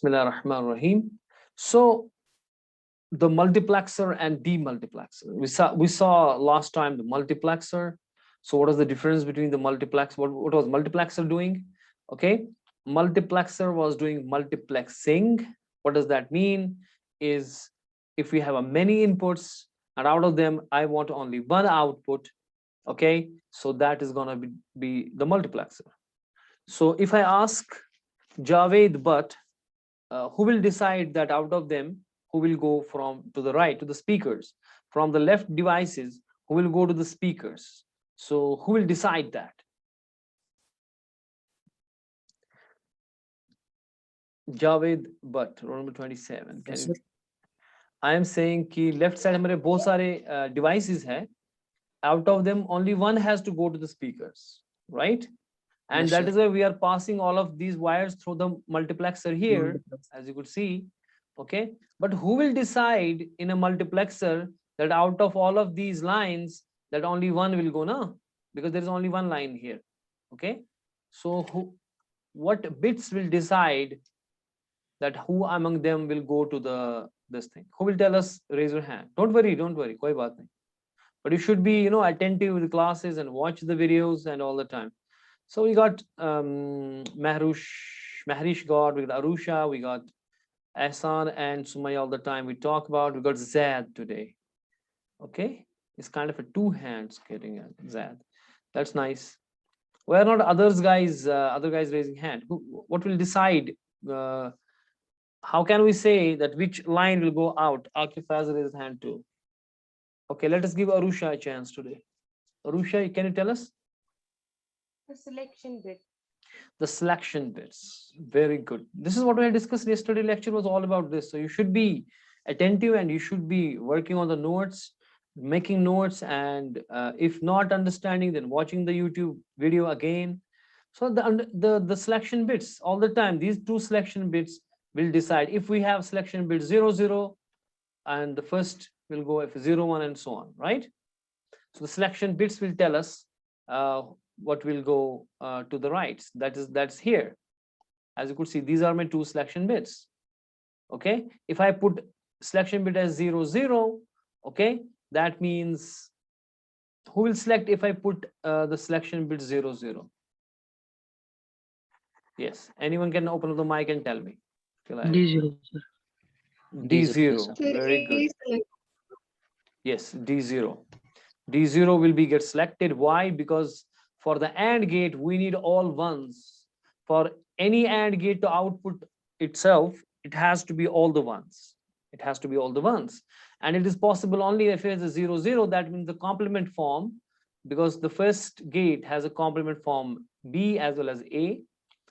Bismillah ar-Rahman ar-Rahim. So the multiplexer and demultiplexer. We saw last time the multiplexer. So what is the difference between the multiplex? What was multiplexer doing? Okay, multiplexer was doing multiplexing. What does that mean? Is if we have a many inputs and out of them I want only one output. Okay, so that is gonna be the multiplexer. So if I ask Javed but who will decide that out of them who will go from to the right to the speakers, from the left devices who will go to the speakers? So who will decide that? Javed Butt, roll number 27. Can Yes, you? sir. I am saying कि left side हमारे बहुत सारे devices हैं. Out of them only one has to go to the speakers, right? And Yes, that sir. is why we are passing all of these wires through the multiplexer here, Multiplex. as you could see. Okay, but who will decide in a multiplexer that out of all of these lines that only one will go now, because there is only one line here. Okay, so what bits will decide that who among them will go to the this thing? Who will tell us? Raise your hand. Don't worry, koi baat nahi. But you should be attentive with the classes and watch the videos and all the time. So we got Mahrish got, we got Arusha, we got Ahsan and Sumaya all the time. We talk about, we got Zad today. Okay, it's kind of a two hands getting at Zad. That's nice. Where are not others guys? Other guys raising hand. What will decide? Uh, how can we say that which line will go out? Akif has raised hand too. Okay, let us give Arusha a chance today. Arusha, can you tell us? The selection bit. The selection bits. Very good. This is what we had discussed yesterday. Lecture was all about this. So you should be attentive and you should be working on the notes, making notes, and if not understanding, then watching the YouTube video again. So the selection bits all the time. These two selection bits will decide if we have selection bit 00 and the first will go if 01 and so on, right? So the selection bits will tell us what will go to the right. That's here. As you could see, these are my two selection bits. Okay, if I put selection bit as 00, okay, that means who will select if I put the selection bit 00? Yes, anyone can open up the mic and tell me. D0, sir. D0, very good. Yes, D0. D0 will be get selected. Why? Because for the AND gate, we need all ones. For any AND gate to output itself, it has to be all the ones. It has to be all the ones. And it is possible only if it is a 00, that means the complement form, because the first gate has a complement form B as well as A.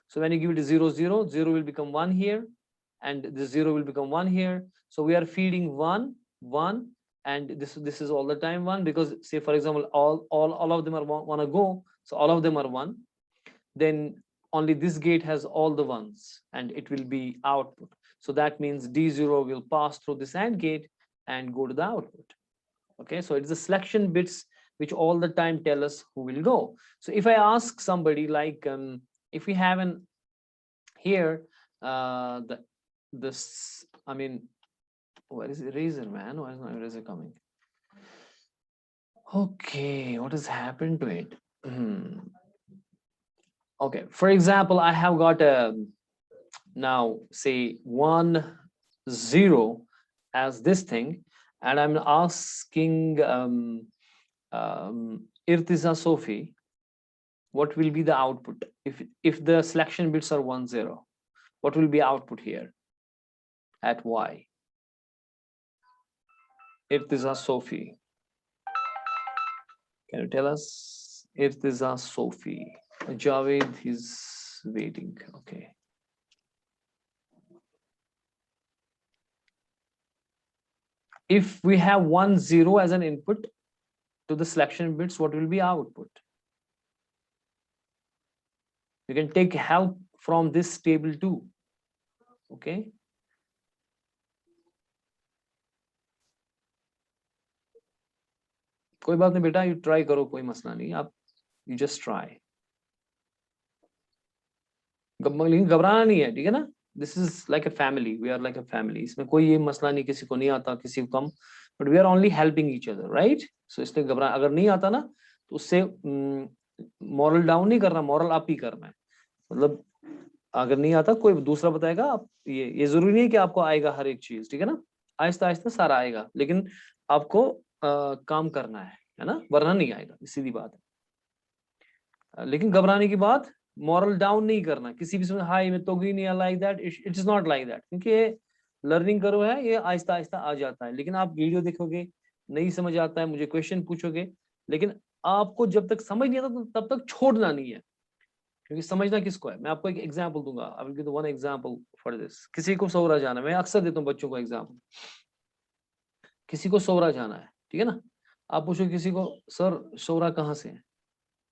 So when you give it a 00, 0 will become 1 here, and the 0 will become 1 here. So we are feeding 1, 1, and this is all the time 1, because say for example all of them are want to go, so all of them are 1, then only this gate has all the ones and it will be output. So that means D0 will pass through this AND gate and go to the output. Okay, so it's the selection bits which all the time tell us who will go. So if I ask somebody like if we have an here this, I mean, where is eraser, man? Why is my eraser coming? Okay, what has happened to it? Okay, for example, I have got a now say 1 0 as this thing, and I'm asking Irtiza Sophie, what will be the output if the selection bits are 1 0? What will be output here at Y? Irtiza Sophie, can you tell us? Irtiza Sophie. Javed is waiting. Okay. If we have 1 0 as an input to the selection bits, what will be output? You can take help from this table too. Okay. कोई बात नहीं बेटा, you try करो, कोई मसला नहीं, आप you just try. लेकिन घबराना नहीं है, ठीक है ना? This is like a family, we are like a family, इसमें कोई ये मसला नहीं, किसी को नहीं आता किसी को कम, but we are only helping each other, right. So इसलिए घबरा, अगर नहीं आता ना तो उससे मॉरल डाउन नहीं करना, मॉरल अप ही करना है। मतलब अगर नहीं आता कोई दूसरा बताएगा, आप ये जरूरी नहीं कि आपको आएगा हर एक चीज, ठीक है ना, आहिस्ता आहिस्ता सारा आएगा, लेकिन आपको काम करना है ना, वरना नहीं आएगा, सीधी बात है। लेकिन घबराने की बात, मॉरल डाउन नहीं करना किसी भी समय, हाई में तो नहीं like that, it is not like that, क्योंकि ये लर्निंग करो है, ये आहिस्ता आहिस्ता आ जाता है। लेकिन आप वीडियो देखोगे, नहीं समझ आता है, मुझे क्वेश्चन पूछोगे, लेकिन आपको जब तक समझ नहीं आता तब तक छोड़ना नहीं है, क्योंकि समझना किसको है। मैं आपको एक एग्जांपल दूंगा, I will give one example for this. किसी को सौरा जाना है, मैं अक्सर देता हूँ बच्चों को एग्जांपल, किसी को सौरा जाना है, ठीक है ना, आप पूछो किसी को सर सौरा कहाँ से है,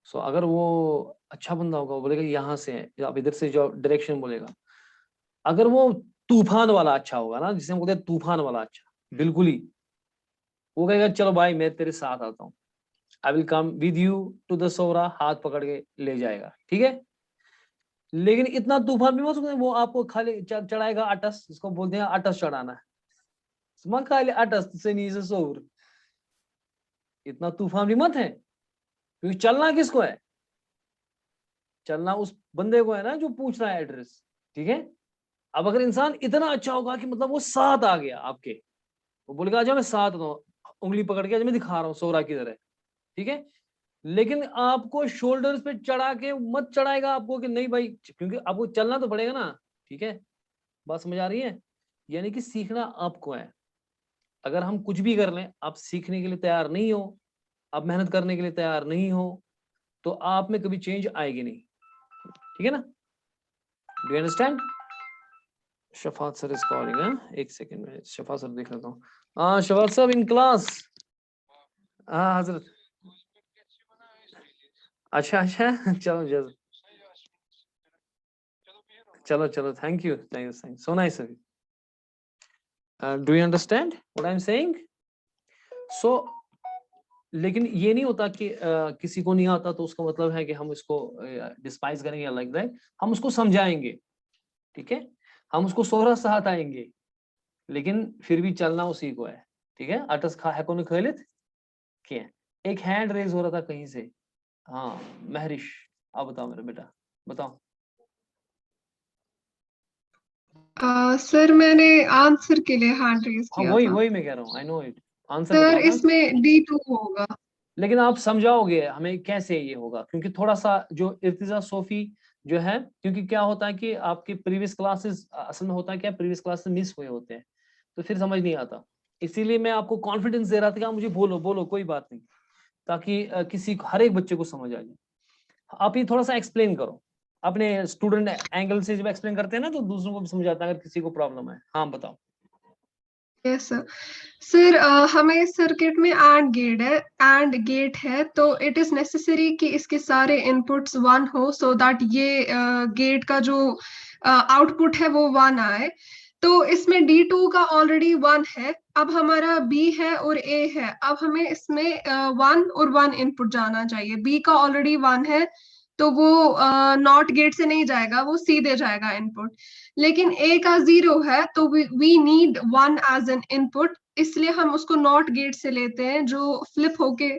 सो अगर वो अच्छा बंदा होगा वो बोलेगा यहाँ से है, आप इधर से जो डायरेक्शन बोलेगा। अगर वो तूफान वाला अच्छा होगा ना, जिसे हम बोलते हैं तूफान वाला अच्छा, बिल्कुल ही, वो कहेगा चलो भाई मैं तेरे साथ आता हूँ, I will come with you to the सौरा, हाथ पकड़ के ले जाएगा, ठीक है। लेकिन इतना तूफान भी मत, वो आपको खाली चढ़ाएगा अटस, इसको बोलते हैं अटस चढ़ाना है, खाली अटस से नीचे सोर, इतना तूफान भी मत है, क्योंकि चलना किसको है, चलना उस बंदे को है ना जो पूछ रहा है एड्रेस, ठीक है। अब अगर इंसान इतना अच्छा होगा कि मतलब वो साथ आ गया आपके, वो बोलेगा अच्छा मैं साथ हूँ, उंगली पकड़ के आज मैं दिखा रहा हूँ सौरा किधर है, ठीक है। लेकिन आपको शोल्डर्स पे चढ़ा के मत चढ़ाएगा आपको कि नहीं भाई, क्योंकि आपको चलना तो पड़ेगा ना, ठीक है। बात समझ आ रही है, यानी कि सीखना आपको है। अगर हम कुछ भी कर लें, आप सीखने के लिए तैयार नहीं हो, आप मेहनत करने के लिए तैयार नहीं हो, तो आप में कभी चेंज आएगी नहीं, ठीक है ना। Do you understand? Shafat sir is calling है, एक सेकंड में शफात सर देख लेता हूँ। हाँ शफात साहब इन क्लास। हाँ हजरत, अच्छा अच्छा चलो जज, चलो चलो, thank you thank you thank so nice. Do you understand what I am saying? So लेकिन ये नहीं होता कि किसी को नहीं आता तो उसका मतलब है कि हम इसको डिस्पाइज करेंगे या लाइक दैट, हम उसको समझाएंगे, ठीक है, हम उसको सोहरा साथ आएंगे, लेकिन फिर भी चलना उसी को है, ठीक है। अटस खा है कौन खैलित क्या, एक हैंड रेज हो रहा था कहीं से, हाँ महरिश, आप बताओ मेरा बेटा, बताओ। सर मैंने आंसर के लिए हैंड रेज हाँ किया वही था। वही मैं कह रहा हूँ, I know it, answer sir बताओ ना। इसमें D2 होगा। लेकिन आप समझाओगे हमें कैसे ये होगा, क्योंकि थोड़ा सा जो इर्तिजा सोफी जो है, क्योंकि क्या होता है कि आपके प्रीवियस क्लासेस, असल में होता है क्या, प्रीवियस क्लासेस मिस हुए होते हैं, तो फिर समझ नहीं आता। इसीलिए मैं आपको कॉन्फिडेंस दे रहा था कि आप मुझे बोलो बोलो कोई बात नहीं, ताकि किसी हर एक बच्चे को समझ आ जाए। आप ये थोड़ा सा एक्सप्लेन करो, अपने स्टूडेंट एंगल से जब एक्सप्लेन करते हैं ना तो दूसरों को भी समझ आता है, अगर किसी को प्रॉब्लम है। हाँ बताओ। Yes sir. सर हमें सर्किट में एंड गेट है, तो इट इज नेसेसरी कि इसके सारे इनपुट्स 1 हो, सो दैट ये गेट का जो आउटपुट है वो 1 आए। तो इसमें D2 का ऑलरेडी 1 है, अब हमारा B है और A है, अब हमें इसमें 1 और 1 इनपुट जाना चाहिए। B का ऑलरेडी 1 है, तो वो नॉट गेट से नहीं जाएगा, वो सीधे जाएगा इनपुट। लेकिन A का 0 है, तो we need 1 as an input, इसलिए हम उसको नॉट गेट से लेते हैं, जो फ्लिप होके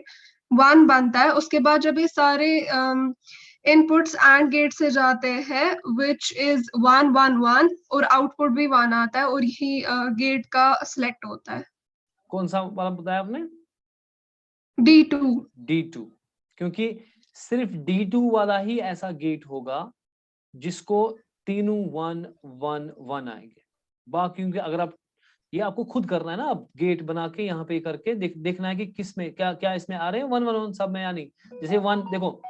1 बनता है। उसके बाद जब ये सारे इनपुट्स एंड गेट से जाते हैं, विच इज 1 1 1, और आउटपुट भी 1 आता है, और यही गेट का सिलेक्ट होता है। कौन सा वाला बताया आपने? D2। D2, क्योंकि सिर्फ D2 वाला ही ऐसा गेट होगा जिसको तीनों 1 1 1 आएंगे। बाकी क्योंकि अगर आप, ये आपको खुद करना है ना, आप गेट बना के यहाँ पे करके देखना है कि किस में क्या क्या इसमें आ रहे हैं 1 1 1 सब में या नहीं। जैसे 1 देखो,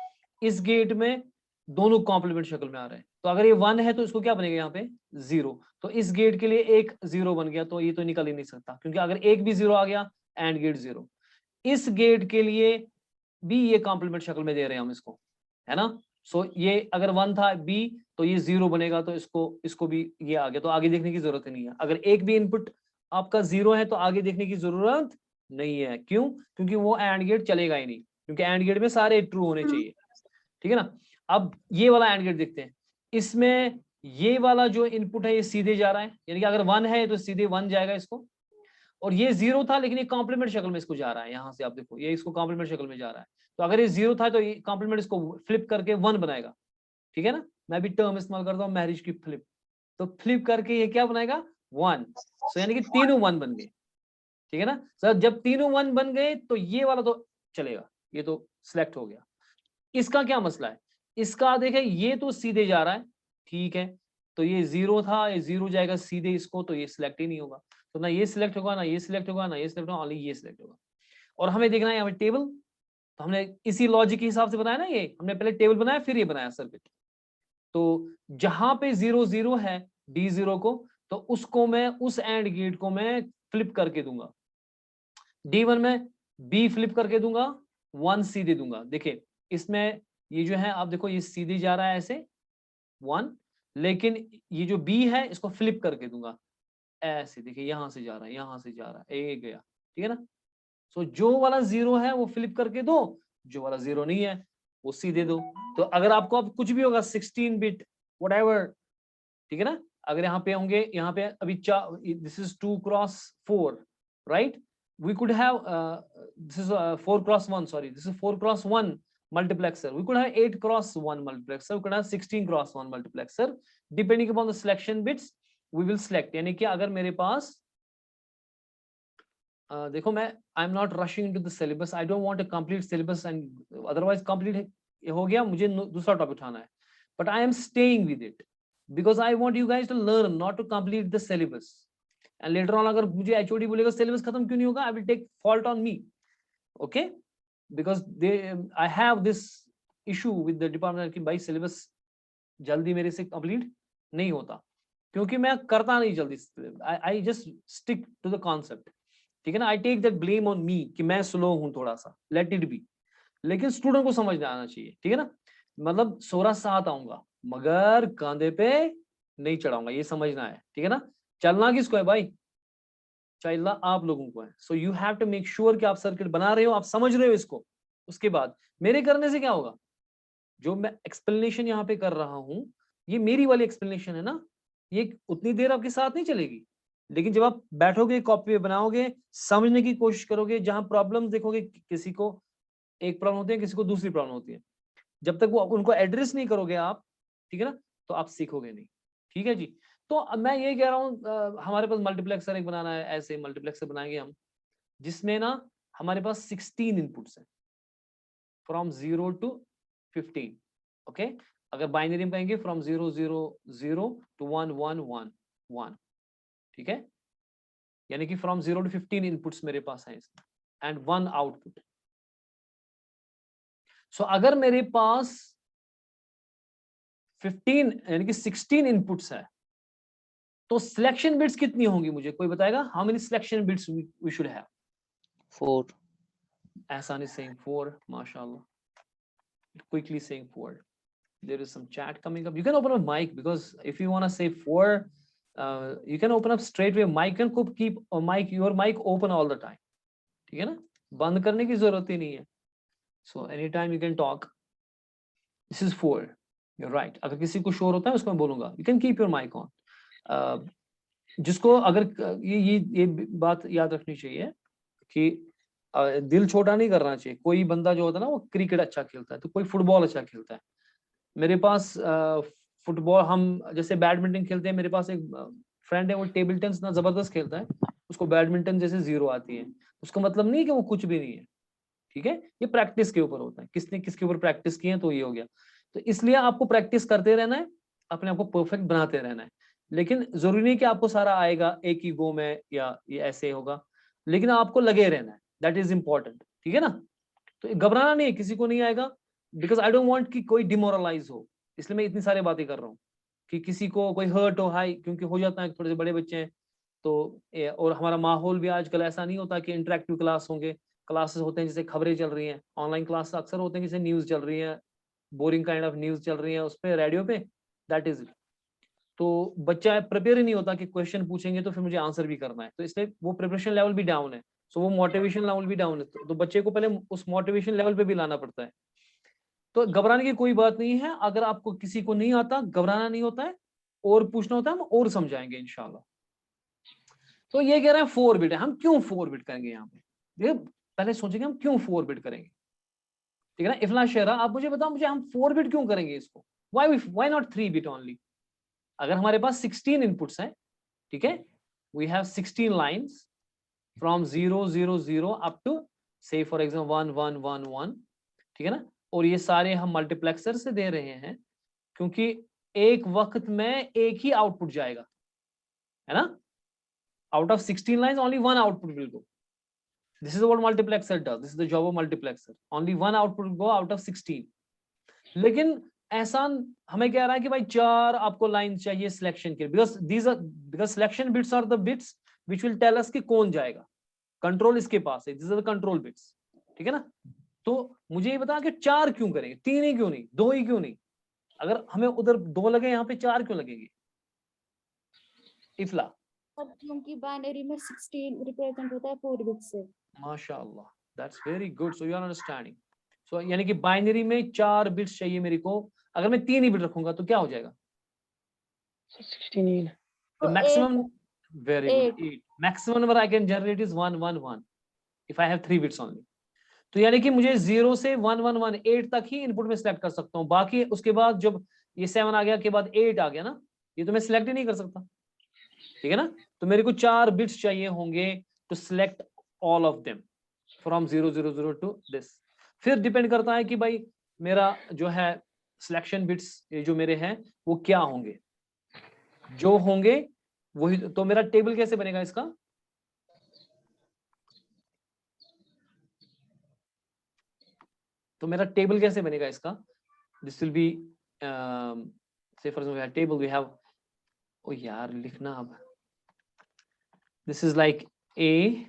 इस गेट में दोनों कॉम्प्लीमेंट शक्ल में आ रहे हैं, तो अगर ये 1 है तो इसको क्या बनेगा यहाँ पे 0, तो इस गेट के लिए एक 0 बन गया, तो ये तो निकल ही नहीं सकता, क्योंकि अगर एक भी 0 आ गया एंड गेट 0। इस गेट के लिए भी ये कॉम्प्लीमेंट शक्ल में दे रहे हैं हम इसको, है ना। सो ये अगर 1 था B, तो ये 0 बनेगा, तो इसको भी ये आ गया, तो आगे देखने की जरूरत नहीं है। अगर एक भी इनपुट आपका 0 है तो आगे देखने की जरूरत नहीं है। क्यों? क्योंकि वो एंड गेट चलेगा ही नहीं, क्योंकि एंड गेट में सारे ट्रू होने चाहिए, ठीक है ना। अब ये वाला एंड गेट देखते हैं, इसमें ये वाला जो इनपुट है ये सीधे जा रहा है, यानी कि अगर 1 है तो सीधे 1 जाएगा इसको, और ये 0 था लेकिन ये कॉम्प्लीमेंट शक्ल में इसको जा रहा है, यहां से आप देखो ये इसको कॉम्प्लीमेंट शक्ल में जा रहा है, तो अगर ये 0 था तो ये कॉम्प्लीमेंट इसको फ्लिप करके 1 बनाएगा, ठीक है ना। मैं भी टर्म इस्तेमाल करता हूँ मैरिज की, फ्लिप, तो फ्लिप करके ये क्या बनाएगा 1, सो यानी कि तीनों 1 बन गए, ठीक है ना सर। जब तीनों 1 बन गए तो ये वाला तो चलेगा, ये तो सिलेक्ट हो गया। इसका क्या मसला है, इसका देखें ये तो सीधे जा रहा है, ठीक है, तो ये 0 था, ये 0 जाएगा सीधे इसको, तो ये सिलेक्ट ही नहीं होगा, तो ना ये सिलेक्ट होगा, ना ये सिलेक्ट होगा, ना ये सिलेक्ट होगा, ओनली ये सिलेक्ट होगा। और हमें देखना है यहाँ पे टेबल, तो हमने इसी लॉजिक के हिसाब से बनाया ना, ये हमने पहले टेबल बनाया फिर ये बनाया सर्किट। तो जहां पे 0 0 है D0 को, तो उसको मैं उस एंड गेट को मैं फ्लिप करके दूंगा, D1 में B फ्लिप करके दूंगा, 1 सीधे दूंगा। देखिए इसमें ये जो है आप देखो ये सीधे जा रहा है ऐसे 1, लेकिन ये जो B है इसको फ्लिप करके दूंगा ऐसे, देखिए यहां से जा रहा है, यहां से जा रहा है, ए गया, ठीक है ना। सो जो वाला 0 है वो फ्लिप करके दो, जो वाला 0 नहीं है वो सीधे दो। तो अगर आपको अब कुछ भी होगा 16 बिट व्हाटएवर, ठीक है ना, अगर यहाँ पे होंगे, यहाँ पे अभी this is 2 cross 4, right, we could have this is 4 cross 1, sorry, this is 4 cross 1 multiplexer, we could have 8 cross 1 multiplexer, we could have 16 cross 1 multiplexer, depending upon the selection bits we will select। यानी कि अगर मेरे पास देखो मैं I am not rushing into the syllabus, I don't want to complete syllabus and otherwise complete हो गया मुझे दूसरा टॉपिक उठाना है, but I am staying with it because I want you guys to learn, not to complete the syllabus. And later on अगर मुझे HOD बोलेगा syllabus खत्म क्यों नहीं होगा, I will take fault on me, okay, because they I have this issue with the department कि भाई syllabus जल्दी मेरे से कंप्लीट नहीं होता, क्योंकि मैं करता नहीं जल्दी, I just stick to the concept, ठीक है ना। I take that blame on me कि मैं स्लो हूं थोड़ा सा, लेट इट बी, लेकिन स्टूडेंट को समझ में आना चाहिए, ठीक है ना। मतलब सोरा साथ आऊंगा मगर कांधे पे नहीं चढ़ाऊंगा, ये समझना है, ठीक है ना। चलना किसको है भाई, चलना आप लोगों को है। So you have to make sure कि आप सर्किट बना रहे हो, आप समझ रहे हो इसको। उसके बाद मेरे करने से क्या होगा, जो मैं एक्सप्लेनेशन यहाँ पे कर रहा हूँ ये मेरी वाली एक्सप्लेनेशन है ना, ये उतनी देर आपके साथ नहीं चलेगी, लेकिन जब आप बैठोगे कॉपी पे बनाओगे, समझने की कोशिश करोगे, जहां प्रॉब्लम देखोगे किसी को एक प्रॉब्लम होती है, किसी को दूसरी प्रॉब्लम होती है, जब तक वो उनको एड्रेस नहीं करोगे आप, ठीक है ना, तो आप सीखोगे नहीं, ठीक है जी। तो अब मैं ये कह रहा हूँ हमारे पास मल्टीप्लेक्सर एक बनाना है, ऐसे मल्टीप्लेक्सर बनाएंगे हम जिसमें ना हमारे पास 16 इनपुट्स हैं फ्रॉम 0 to 15, ओके। अगर बाइनरी में कहेंगे फ्रॉम 0 0 0 to 1 1 1 1, ठीक है, यानी कि फ्रॉम 0 to 15 इनपुट्स मेरे पास हैं इसमें एंड 1 आउटपुट। सो अगर मेरे पास 15 यानी कि 16 इनपुट्स है तो सिलेक्शन बिट्स कितनी होंगी, मुझे कोई बताएगा, how many selection bits we should have? 4. Ahsan is saying 4, mashallah, quickly saying 4. There is some chat coming up, you can open up mic because if you want to say 4 you can open up straight away mic and keep your mic open all the time, ठीक है ना, बंद करने की जरूरत ही नहीं है। So anytime you can talk, this is 4, you're right। अगर किसी को शोर होता है उसको मैं बोलूंगा you can keep your mic on। जिसको अगर ये बात याद रखनी चाहिए कि दिल छोटा नहीं करना चाहिए। कोई बंदा जो होता है ना वो क्रिकेट अच्छा खेलता है तो कोई फुटबॉल अच्छा खेलता है, मेरे पास फुटबॉल, हम जैसे बैडमिंटन खेलते हैं, मेरे पास एक फ्रेंड है वो टेबल टेनिस ना जबरदस्त खेलता है, उसको बैडमिंटन जैसे 0 आती है, उसका मतलब नहीं कि वो कुछ भी नहीं है, ठीक है, ये प्रैक्टिस के ऊपर होता है, किसने किसके ऊपर प्रैक्टिस की है तो ये हो गया। तो इसलिए आपको प्रैक्टिस करते रहना है, अपने आप को परफेक्ट बनाते रहना है, लेकिन जरूरी नहीं कि आपको सारा आएगा एक ही गो में या ये ऐसे होगा, लेकिन आपको लगे रहना है, दैट इज इंपॉर्टेंट, ठीक है ना। तो घबराना नहीं है, किसी को नहीं आएगा, बिकॉज आई डोंट वांट कि कोई डिमोरलाइज हो, इसलिए मैं इतनी सारी बातें कर रहा हूँ कि किसी को कोई हर्ट हो, हाई, क्योंकि हो जाता है थोड़े से बड़े बच्चे हैं तो और हमारा माहौल भी आजकल ऐसा नहीं होता कि इंटरेक्टिव क्लास होंगे, क्लासेस होते हैं जैसे खबरें चल रही हैं, ऑनलाइन क्लास अक्सर होते हैं जैसे न्यूज चल रही है, बोरिंग काइंड ऑफ न्यूज चल रही है उस पर रेडियो पे, दैट इज इट। तो बच्चा प्रिपेयर ही नहीं होता कि क्वेश्चन पूछेंगे तो फिर मुझे आंसर भी करना है, तो इसलिए वो प्रिपरेशन लेवल भी डाउन है, सो वो मोटिवेशन लेवल भी डाउन है, तो बच्चे को पहले उस मोटिवेशन लेवल पे भी लाना पड़ता है। तो घबराने की कोई बात नहीं है, अगर आपको किसी को नहीं आता घबराना नहीं होता है, और पूछना होता है हम और समझाएंगे इंशाल्लाह। तो ये कह रहे हैं 4 बिट है, हम क्यों 4 बिट करेंगे यहाँ पे, ये पहले सोचेंगे हम क्यों 4 बिट करेंगे, ठीक है ना। इफला शेरा आप मुझे बताओ, मुझे हम 4 बिट क्यों करेंगे इसको, व्हाई नॉट 3 बिट ओनली। अगर हमारे पास 16 इनपुट्स हैं, ठीक है, we have 16 lines from 0 0 0 up to से फॉर एग्जाम्पल 1 1 1 1, ठीक है ना। और ये सारे हम मल्टीप्लेक्सर से दे रहे हैं क्योंकि एक वक्त में एक ही आउटपुट जाएगा, है ना। Out of 16 lines only one output will go, this is what multiplexer does, this is the job of multiplexer, only one output go out of 16। लेकिन एहसान हमें कह रहा है कि भाई 4 आपको लाइन चाहिए सिलेक्शन के, because selection bits are the bits which will tell us कि कौन जाएगा, कंट्रोल इसके पास है, this are the control bits, ठीक है ना। तो मुझे ये बता कि 4 क्यों करेंगे, 3 ही क्यों नहीं, 2 ही क्यों नहीं, अगर हमें उधर 2 लगे यहाँ पे 4 क्यों लगेंगे इफला। क्योंकि बाइनरी में 16 रिप्रेजेंट होता है 4 बिट से। माशाअल्लाह, that's very good, so you are understanding. So यानी कि बाइनरी में 4 बिट्स चाहिए मेरे को, अगर मैं 3 ही बिट रखूंगा तो क्या हो जाएगा 16। the maximum, very good, 8 maximum number I can generate is 1 1 1 if I have 3 bits only। तो यानी कि मुझे 0 से 1 1 1 8 तक ही इनपुट में सिलेक्ट कर सकता हूँ, बाकी उसके बाद जब ये 7 आ गया के बाद 8 आ गया ना, ये तो मैं सिलेक्ट ही नहीं कर सकता, ठीक है ना। तो मेरे को 4 बिट्स चाहिए होंगे to select all of them from 0 0 0 to this. फिर डिपेंड करता है कि भाई मेरा जो है सिलेक्शन बिट्स ये जो मेरे हैं वो क्या होंगे, जो होंगे वही। तो मेरा टेबल कैसे बनेगा इसका, तो मेरा टेबल कैसे बनेगा इसका, this will be say for example table we have, ओ यार लिखना अब, this is like a,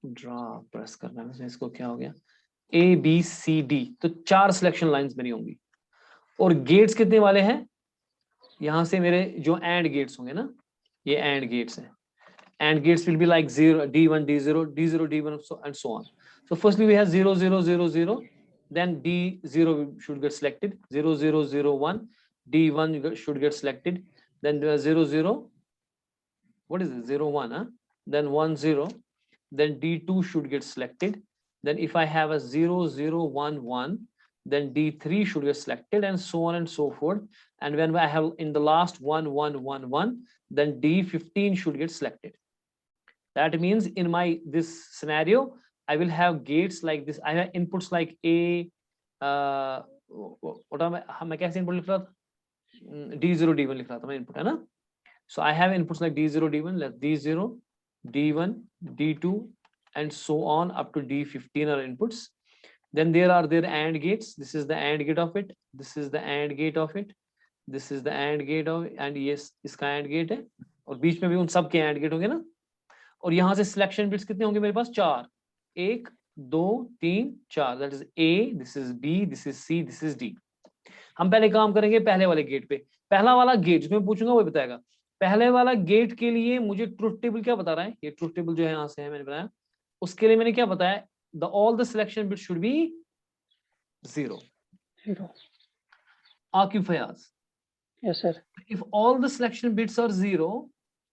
draw press करना है इसको, क्या हो गया ए बी सी डी, तो 4 सिलेक्शन लाइंस मेरी होंगी। और गेट्स कितने वाले हैं, यहां से मेरे जो एंड गेट्स होंगे ना, ये एंड गेट्स हैं, and gates will be like 0 d1 d0 d0 d1 and so on। So firstly we have 0 0 0 0, then d0 should get selected, 0 0 0 1, d1 should get selected, then 0 0, what is it, 0 1, then 1 0, then d2 should get selected, then if I have a 0 0 1 1, then d3 should get selected, and so on and so forth. And when I have in the last 1 1 1 1, then d15 should get selected. That means in my this scenario I will have gates like this, I have inputs like a what am I कैसे input लिख रहा था, d0 d1 लिख रहा था मैं input, है ना। So I have inputs like d0 d1, let d0 d1 d2 and so on up to d15 are inputs। Then there are their AND gates, this is the AND gate of it, this is the AND gate of it, this is the AND gate of it, and yes इसका AND gate है, और बीच में भी उन सब के AND gate होंगे ना। और यहाँ से सिलेक्शन बिट्स कितने होंगे मेरे पास, 4, 1 2 3 4, that is A, this is B, this is C, this is D. हम पहले काम करेंगे पहले वाले गेट पे, पहला वाला गेट जिसमें पूछूंगा वो बताएगा। पहले वाला गेट के लिए मुझे ट्रुथ टेबल क्या बता रहा है, ये ट्रुथ टेबल जो है यहाँ से है मैंने बनाया, उसके लिए मैंने क्या बताया, all the selection bits should be 0 Aqib Fayaz, yes sir, if all the selection bits are 0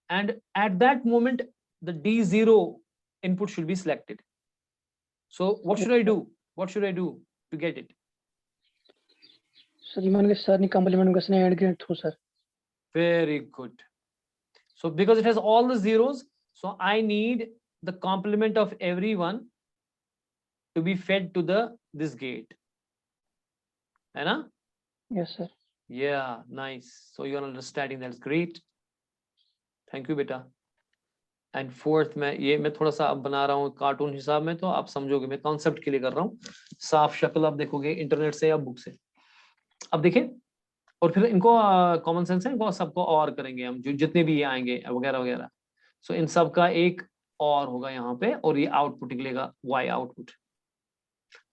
and at that moment the d0 input should be selected, so what should I do, what should I do to get it? Sir ये मान के sir ने complement का सने add get through sir, very good। So because it has all the zeros, so I need the complement of everyone to be fed to the this gate, है ना। yes sir, yeah, nice, so you are understanding, that's great, thank you beta। and fourth मैं थोड़ा सा अब बना रहा हूँ cartoon हिसाब में, तो आप समझोगे मैं कॉन्सेप्ट के लिए कर रहा हूँ, साफ शक्ल आप देखोगे इंटरनेट से या बुक से। अब देखें, और फिर इनको कॉमन सेंस है, इनको सबको और करेंगे हम, जो जितने भी ये आएंगे वगैरह वगैरह। सो इन सब का एक और होगा यहाँ पे, और ये आउटपुट निकलेगा y आउटपुट।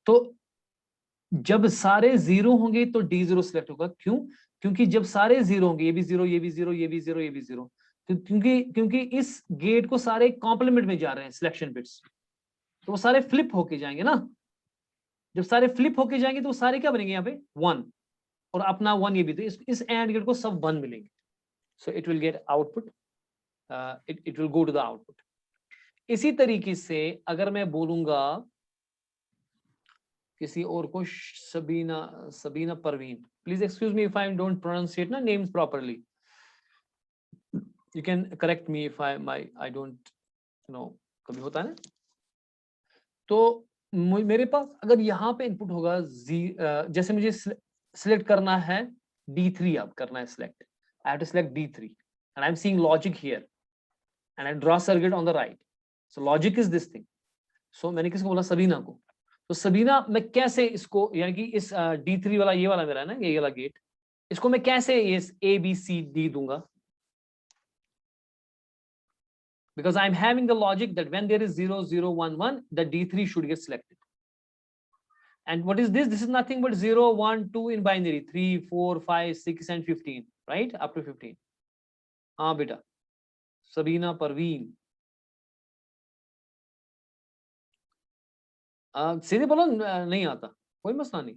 तो जब सारे 0 होंगे तो d0 सिलेक्ट होगा, क्यों, क्योंकि जब सारे 0 होंगे, ये भी 0 ये भी 0 ये भी 0 ये भी 0, तो क्योंकि इस गेट को सारे कॉम्प्लीमेंट में जा रहे हैं सिलेक्शन बिट्स, तो वो सारे फ्लिप होके जाएंगे ना। जब सारे फ्लिप होके जाएंगे तो वो सारे क्या बनेंगे यहाँ पे 1, और अपना 1 ये भी, तो इस एंड गेट को सब 1 मिलेंगे, so it will get output, it will go to the output. इसी तरीके से अगर मैं बोलूंगा किसी और को, Sabina Parveen, please excuse me if I don't pronounciate ना names properly, you can correct me if I don't know, कभी होता है ना। तो मेरे पास अगर यहाँ पे इनपुट होगा जैसे मुझे सिलेक्ट करना है D3, अब करना है select, I have to select D3 and I am seeing logic here and I draw circuit on the right, so logic is this thing. सो मैंने किसको बोला, सबीना को। तो सबीना मैं कैसे इसको, यानी कि इस D3 वाला, ये वाला मेरा है ना, ये वाला गेट, इसको मैं कैसे इस ABCD दूंगा, because I'm having the logic that when there is 0 0 1 1, the D3 should get selected. And what is this? This is nothing but 0 1 2 in binary, 3 4 5 6 and 15, right, up to 15. हाँ बेटा सबीना परवीन, सीधे बोलो नहीं आता, कोई मसला नहीं,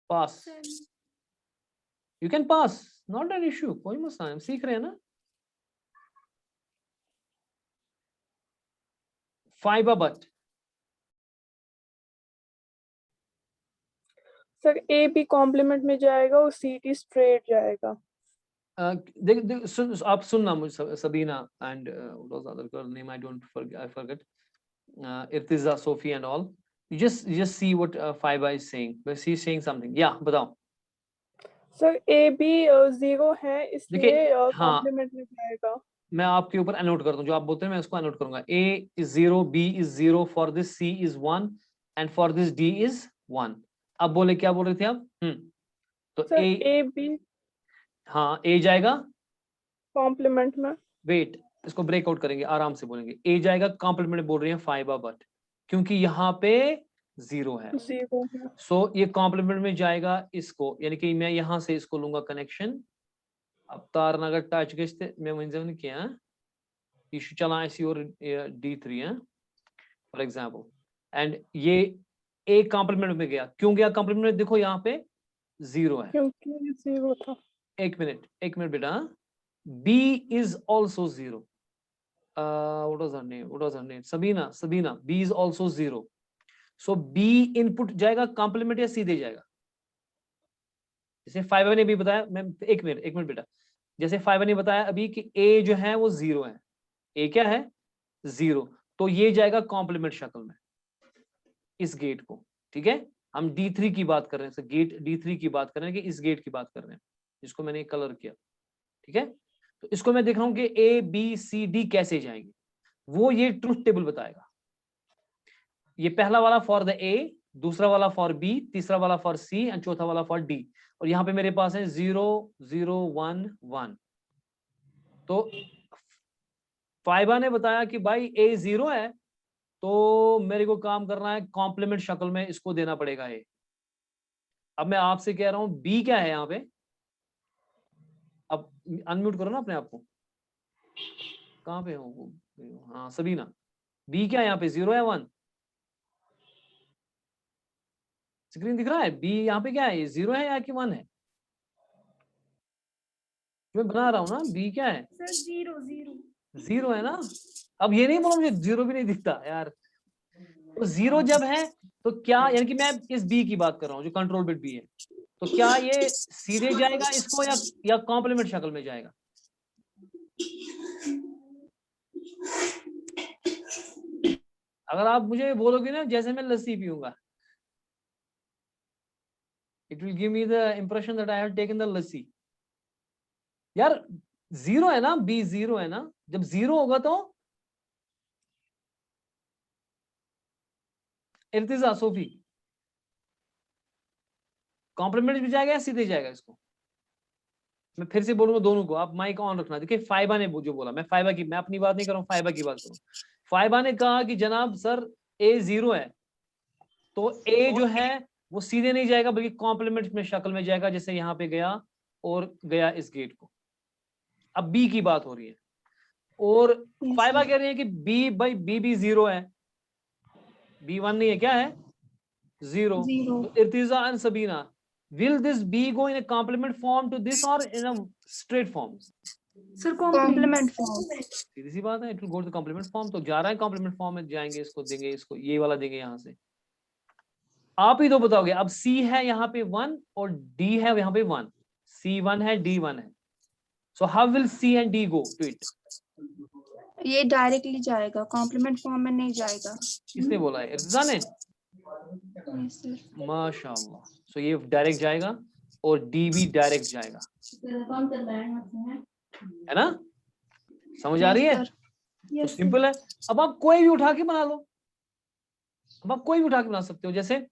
pass, you can pass, not an issue, कोई मसला नहीं, हम सीख रहे हैं ना। फाइबर but sir A B complement में जाएगा और सी डी स्ट्रेट जाएगा। देख आप सुनना मुझे, Sabina and what was the other girl name, I forget, Irtiza, Sophie and all, you just see what Fiba is saying, but she's saying something, yeah बताओ। Sir A B 0 है इसलिए complement में जाएगा। मैं आपके ऊपर अनोट करता हूँ, जो आप बोलते हैं मैं उसको अनोट करूंगा। A is 0, B is 0, for this C is 1 and for this D is 1। अब बोले, क्या बोल रहे थे आप? तो ए बी, हाँ A जाएगा कॉम्प्लीमेंट में। वेट, इसको ब्रेकआउट करेंगे, आराम से बोलेंगे। A जाएगा कॉम्प्लीमेंट, बोल रहे हैं फाइबा बट, क्योंकि यहाँ पे 0 है, सो ये कॉम्प्लीमेंट में जाएगा इसको, यानी कि मैं यहाँ से इसको लूंगा कनेक्शन। अब तार नगर टच गए मैं वही क्या यह चला और D3 है फॉर एग्जांपल, एंड ये A कॉम्प्लीमेंट में गया, क्यों गया कॉम्प्लीमेंट में? देखो यहाँ पे 0 है, क्योंकि ये 0 था। एक मिनट बेटा, B is also 0, what was her name, Sabina, B is also 0, so B input जाएगा कॉम्प्लीमेंट या सीधे जाएगा? जैसे फाइबर ने भी बताया, मैं एक मिनट बेटा, जैसे फाइबर ने बताया अभी कि A जो है वो 0 है, A क्या है 0, तो ये जाएगा कॉम्प्लीमेंट शक्ल में इस गेट को, ठीक है। हम D3 की बात कर रहे हैं, गेट D3 की बात कर रहे हैं, कि इस गेट की बात कर रहे हैं जिसको मैंने कलर किया, ठीक है। तो इसको मैं देख रहा हूं कि A B C D कैसे जाएंगे, वो ये ट्रुथ टेबल बताएगा। ये पहला वाला फॉर द A, दूसरा वाला फॉर B, तीसरा वाला फॉर C एंड चौथा वाला फॉर D, और यहाँ पे मेरे पास है 0 0 1 1। तो फाइबा ने बताया कि भाई A 0 है, तो मेरे को काम करना है कॉम्प्लीमेंट शक्ल में इसको देना पड़ेगा A। अब मैं आपसे कह रहा हूं B क्या है यहाँ पे, अब अनम्यूट करो ना अपने आप को, कहाँ पे हो? हाँ सबीना, B क्या है यहाँ पे, 0 है 1? स्क्रीन दिख रहा है? B यहाँ पे क्या है, 0 है या कि 1 है? मैं बना रहा हूँ ना, B क्या है? सर 0 है ना। अब ये नहीं बोलो मुझे 0 भी नहीं दिखता यार, तो 0 जब है तो क्या, यानी कि मैं इस B की बात कर रहा हूँ जो कंट्रोल बिट B है, तो क्या ये सीधे जाएगा इसको या कॉम्प्लीमेंट शक्ल में जाएगा? अगर आप मुझे बोलोगे ना जैसे मैं लस्सी पीऊंगा, it will give me the impression that I have taken the lassi। यार 0 है ना, B 0 है ना, जब 0 होगा तो इर्तिजा, सोफी, कॉम्प्लीमेंट भी जाएगा या सीधे जाएगा इसको? मैं फिर से बोलूंगा दोनों को, आप माइक ऑन रखना। देखिए फाइबा ने जो बोला, मैं फाइबा की, मैं अपनी बात नहीं कर रहा हूँ, फाइबा की बात कर रहा हूँ। फाइबा ने कहा कि जनाब सर A 0 है, तो A जो है वो सीधे नहीं जाएगा बल्कि कॉम्प्लीमेंट में शक्ल में जाएगा, जैसे यहाँ पे गया और गया इस गेट को। अब B की बात हो रही है, और फाइबा कह रही है कि B भाई B भी 0 है, B 1 नहीं है, क्या है 0। तो Irtiza and Sabina, will this b go in a complement form to this or in a straight form? Sir, Complement form. सीधी सी बात है, it will go to the complement form. तो जा रहा है complement form में, जाएंगे, इसको देंगे, इसको ये वाला देंगे यहाँ से. आप ही तो बताओगे. अब c है यहाँ पे 1 और d है यहाँ पे 1. c1 है, d1 है. So how will c and d go to it? ये डायरेक्टली जाएगा, कॉम्प्लीमेंट फॉर्म में नहीं जाएगा. किसने बोला है? इर्जा ने. Yes, sir. माशाल्लाह. So ये डायरेक्ट जाएगा और d भी डायरेक्ट जाएगा, है ना? समझ आ रही है? Yes, तो yes, sir. सिंपल है. अब आप कोई भी उठा के बना लो. अब आप कोई भी उठा के बना सकते हो. जैसे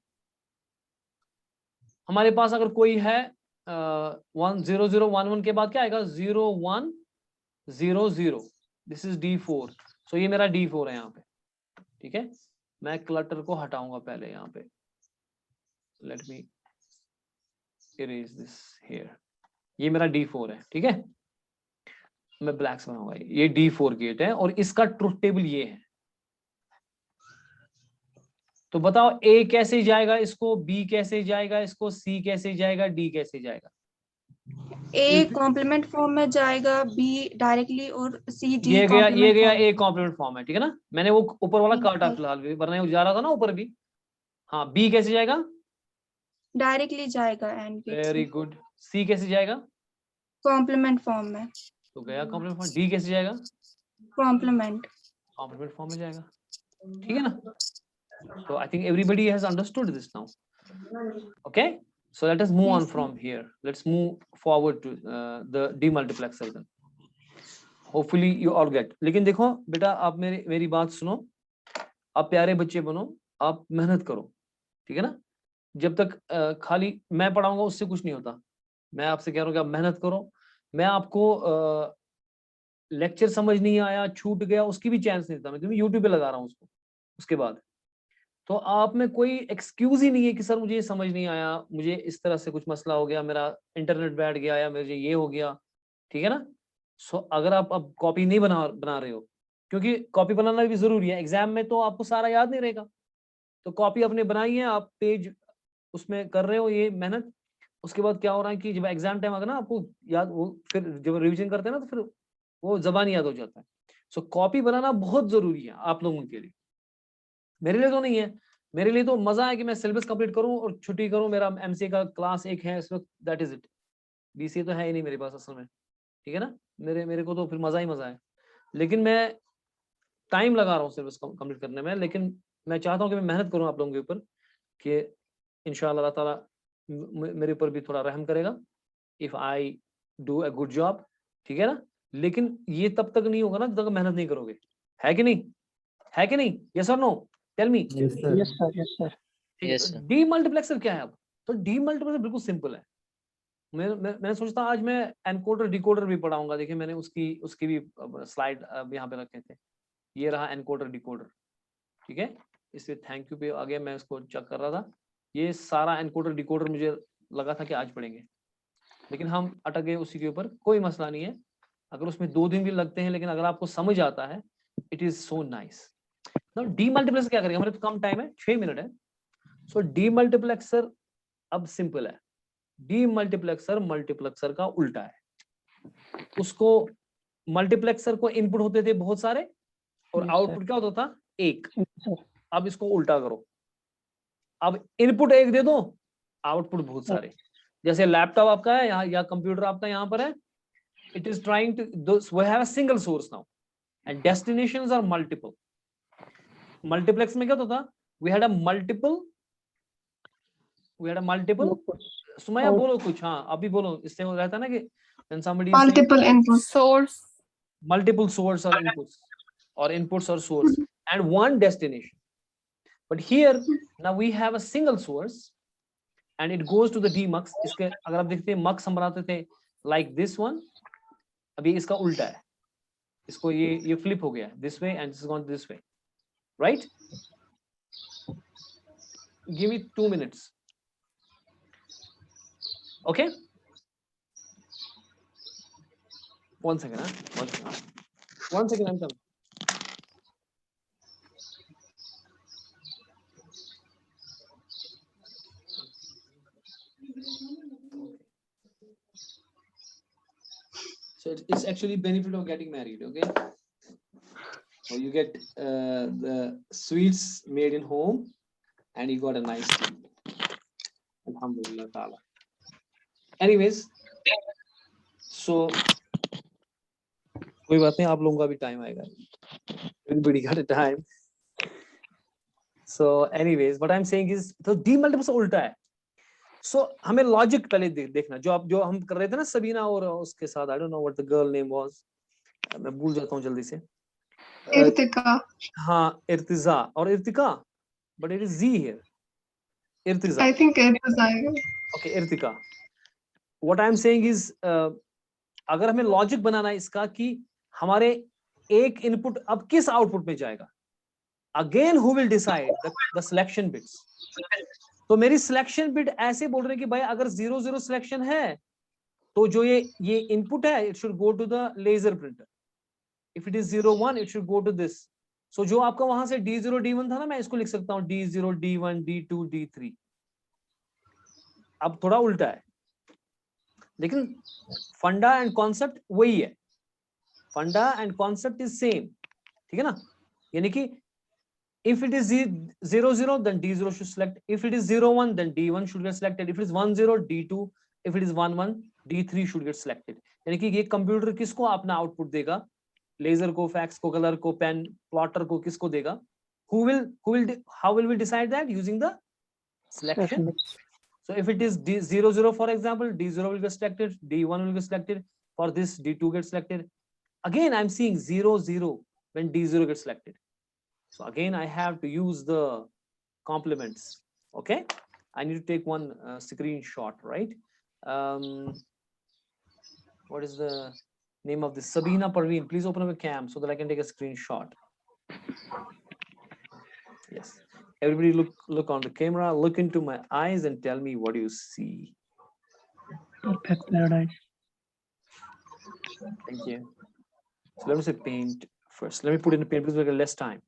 हमारे पास अगर कोई है 1 0 0 1 1 के बाद क्या आएगा? 0 1 0 0. This is d4. सो ये मेरा d4 है यहाँ पे. ठीक है, मैं क्लटर को हटाऊंगा पहले यहाँ पे. Let me erase this here. ये मेरा d4 है. ठीक है, मैं ब्लैक से बनाऊंगा. ये d4 गेट है और इसका ट्रुथ टेबल ये है. तो बताओ a कैसे जाएगा इसको, b कैसे जाएगा इसको, c कैसे जाएगा, d कैसे जाएगा? ए कॉम्प्लीमेंट फॉर्म में जाएगा, बी डायरेक्टली और सी डी ये गया a कॉम्प्लीमेंट फॉर्म है. ठीक है ना, मैंने वो ऊपर वाला काटा फिलहाल भी, वरना वो जा रहा था ना ऊपर भी. हाँ, b कैसे जाएगा? डायरेक्टली जाएगा एंड वेरी गुड. c कैसे जाएगा? कॉम्प्लीमेंट फॉर्म में. तो गया कॉम्प्लीमेंट फॉर्म. d कैसे जाएगा? कॉम्प्लीमेंट. कॉम्प्लीमेंट फॉर्म में जाएगा. ठीक है ना? So I think everybody has understood this now. Okay, so let us move on from here. Let's move forward to the demultiplexer then. Hopefully you all get. लेकिन देखो बेटा, आप मेरी बात सुनो. आप प्यारे बच्चे बनो, आप मेहनत करो. ठीक है ना? जब तक खाली मैं पढ़ाऊंगा उससे कुछ नहीं होता. मैं आपसे कह रहा हूँ कि आप मेहनत करो. मैं आपको लेक्चर समझ नहीं आया, छूट गया, उसकी भी चांस नहीं देता. मैं तुम्हें यूट्यूब पे लगा रहा हूँ उसको. उसके बाद तो आप में कोई एक्सक्यूज ही नहीं है कि सर मुझे ये समझ नहीं आया, मुझे इस तरह से कुछ मसला हो गया, मेरा इंटरनेट बैठ गया या मुझे ये हो गया. ठीक है ना? सो अगर आप अब कॉपी नहीं बना रहे हो, क्योंकि कॉपी बनाना भी जरूरी है. एग्जाम में तो आपको सारा याद नहीं रहेगा. तो कॉपी अपने बनाई है, आप पेज उसमें कर रहे हो ये मेहनत. उसके बाद क्या हो रहा है कि जब एग्जाम टाइम आएगा ना, आपको याद, वो फिर जब रिविजन करते हैं ना, तो फिर वो जबान याद हो जाता है. सो कॉपी बनाना बहुत जरूरी है आप लोगों के लिए. मेरे लिए तो नहीं है. मेरे लिए तो मजा है कि मैं सिलेबस कंप्लीट करूं और छुट्टी करूं. मेरा एमसीए का क्लास 1 है इस वक्त, दैट इज इट. बीसीए तो है ही नहीं मेरे पास असल में. ठीक है ना? मेरे को तो फिर मजा ही मजा है. लेकिन मैं टाइम लगा रहा हूँ सिलेबस कंप्लीट करने में. लेकिन मैं चाहता हूँ कि मैं मेहनत करूँ आप लोगों के ऊपर, कि इंशाअल्लाह अल्लाह ताला मेरे ऊपर भी थोड़ा रहम करेगा if I do a good job. ठीक है ना? लेकिन ये तब तक नहीं होगा ना जब तक मेहनत नहीं करोगे. है कि नहीं? है कि नहीं? यस और no? Tell me. Yes sir, yes sir. Demultiplexer क्या है? अब तो डीमल्टीप्लेक्सर बिल्कुल सिंपल है. मैंने सोचता आज मैं एनकोडर डिकोडर भी पढ़ाऊंगा. देखिए मैंने उसकी भी स्लाइड यहाँ पे रखे थे. ये रहा एनकोडर डिकोडर. ठीक है, इसलिए थैंक यू पे आ गया. मैं उसको चेक कर रहा था. ये सारा एनकोडर डिकोडर मुझे लगा था कि आज पढ़ेंगे, लेकिन हम अटक गए उसी के ऊपर. कोई मसला नहीं है, अगर उसमें 2 दिन भी लगते हैं, लेकिन अगर आपको समझ आता है, it is so nice. Demultiplexer क्या करेंगे? हमारे पास कम टाइम है, 6 मिनट है. सो डीमल्टीप्लेक्सर अब सिंपल है. डीमल्टीप्लेक्सर मल्टीप्लेक्सर का उल्टा है. उसको मल्टीप्लेक्सर को इनपुट होते थे बहुत सारे और आउटपुट क्या होता था? 1. अब इसको उल्टा करो. अब इनपुट 1 दे दो, आउटपुट बहुत सारे. जैसे लैपटॉप आपका है यहाँ, या कंप्यूटर आपका यहाँ पर है. It is trying to we have a single source now and destinations are multiple. Multiplex में क्या होता था? We had a multiple. Sumaiya बोलो कुछ. हाँ अभी बोलो. इससे वो रहता ना कि when somebody is saying Multiple inputs. Source. multiple source or inputs or source and one destination. But here now we have a single source and it goes to the demux. इसके अगर आप देखते हैं mux हम बनाते थे like this one. अभी इसका उल्टा है. इसको ये flip हो गया this way and this is gone this way. Right? Give me 2 minutes. Okay? One second. One second, I'm coming. So it's actually benefit of getting married, okay? So you get the sweets made in home, and you got a nice gift. Alhamdulillah ta'ala. Anyways, so कोई बात नहीं, आप लोगों का भी time आएगा. Everybody got a time. So anyways, what I'm saying is, तो D multiple से उल्टा है. So हमें लॉजिक पहले देखना, जो हम कर रहे थे ना सबीना और उसके साथ, I don't know what the girl name was, मैं भूल जाता हूँ जल्दी से. इर्तिका. हाँ, इर्तिजा और Irtika, but it is Z here. इर्तिजा. I think इर्तिजा. Okay, Irtika. What I'm saying is, अगर हमें लॉजिक बनाना है इसका कि हमारे एक इनपुट अब किस आउटपुट में जाएगा, again who will decide the selection bits. तो मेरी सिलेक्शन बिट ऐसे बोल रहे हैं कि भाई अगर 0 0 सिलेक्शन है तो जो ये इनपुट है, it should go to the laser printer. If it is 0 1 it should go to this. सो जो आपका वहां से D0 D1 था ना, मैं इसको लिख सकता हूँ D0 D1 D2 D3. अब थोड़ा उल्टा है, लेकिन फंडा एंड कॉन्सेप्ट वही है. फंडा एंड कॉन्सेप्ट इज सेम, ठीक है ना. यानी कि if it is 0 0 then D0 should select. If it is 0 1 then D1 should get selected. If it is 1 0 D2. If it is 1 1 D3 should get selected. यानी कि ये कंप्यूटर किसको अपना आउटपुट देगा, लेजर को, फैक्स को, कलर को, pen, plotter को, किसको देगा? How will we decide that? Using the selection. So if it is D0 0 for example, D0 will get selected, D1 will get selected. For this D2 gets selected. Again I'm seeing 0 0 when D0 gets selected. So again I have to use the complements. Okay, I need to take one screenshot, right? What is the name of this? Sabina Parveen, please open up a cam so that I can take a screenshot. Yes, everybody look on the camera, look into my eyes and tell me what you see. Perfect paradise. Thank you. So let me say paint first. Let me put in the paint because we have less time.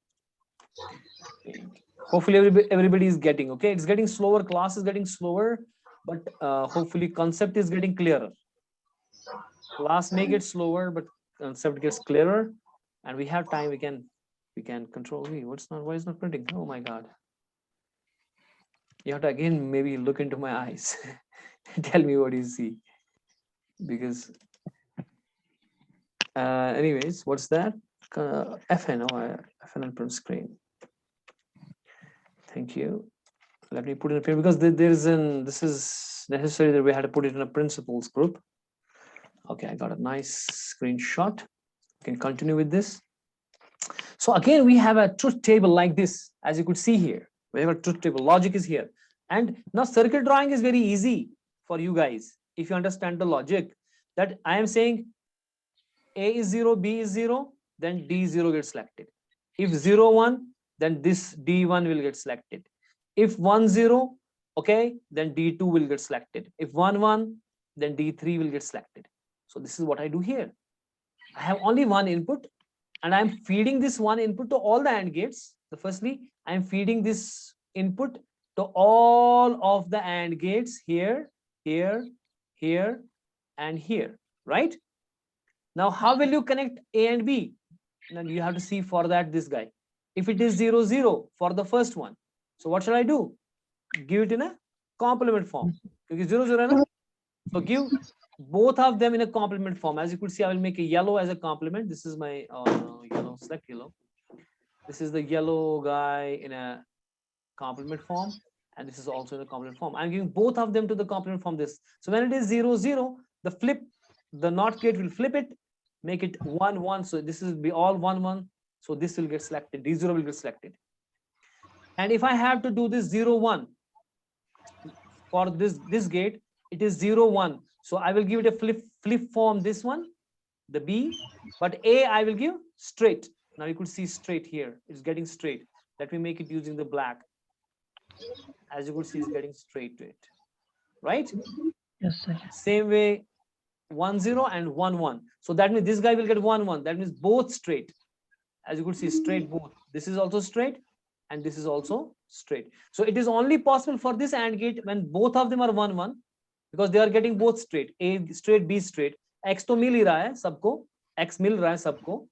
Paint. Hopefully everybody is getting, okay? It's getting slower, class is getting slower, but hopefully concept is getting clearer. Class may get slower, but concept gets clearer, and we have time. We can control. Why is not printing? Oh my god. You have to again maybe look into my eyes. Tell me what you see, because anyways, what's that? FN. FN on print screen. Thank you. Let me put it in a paper because this is necessary that we had to put it in a principles group. Okay, I got a nice screenshot. You can continue with this. So again, we have a truth table like this, as you could see here. We have a truth table. Logic is here. And now circuit drawing is very easy for you guys if you understand the logic. That I am saying A is 0, B is 0, then D0 gets selected. If 0 1, then this D1 will get selected. If 1 0, okay, then D2 will get selected. If 1 1, then D3 will get selected. So this is what I do here. I have only one input, and I'm feeding this one input to all the AND gates. So firstly, I'm feeding this input to all of the AND gates here, here, here, and here, right? Now, how will you connect A and B? Now you have to see for that this guy. If it is 0 0 for the first one, so what shall I do? Give it in a complement form. Because 0 0 na? So give both of them in a complement form. As you could see, I will make a yellow as a complement. This is my yellow, select yellow. This is the yellow guy in a complement form, and this is also in a complement form. I'm giving both of them to the complement form. This. So when it is 0 0, the NOT gate will flip it, make it 1 1. So this will be all 1 1. So this will get selected. D0 will get selected. And if I have to do this 0 1 for this gate, it is 0 1. So I will give it a flip form, this one, the B, but A I will give straight. Now you could see straight here. It's getting straight. Let me make it using the black. As you could see, it's getting straight to it. Right? Yes, sir. Same way, 1 0 and 1 1. So that means this guy will get 1 1. That means both straight. As you could see, straight both. This is also straight, and this is also straight. So it is only possible for this AND gate when both of them are 1 1, because they are getting both straight, A straight, B straight. x तो मिल ही रहा है सबको, x मिल रहा है सबको,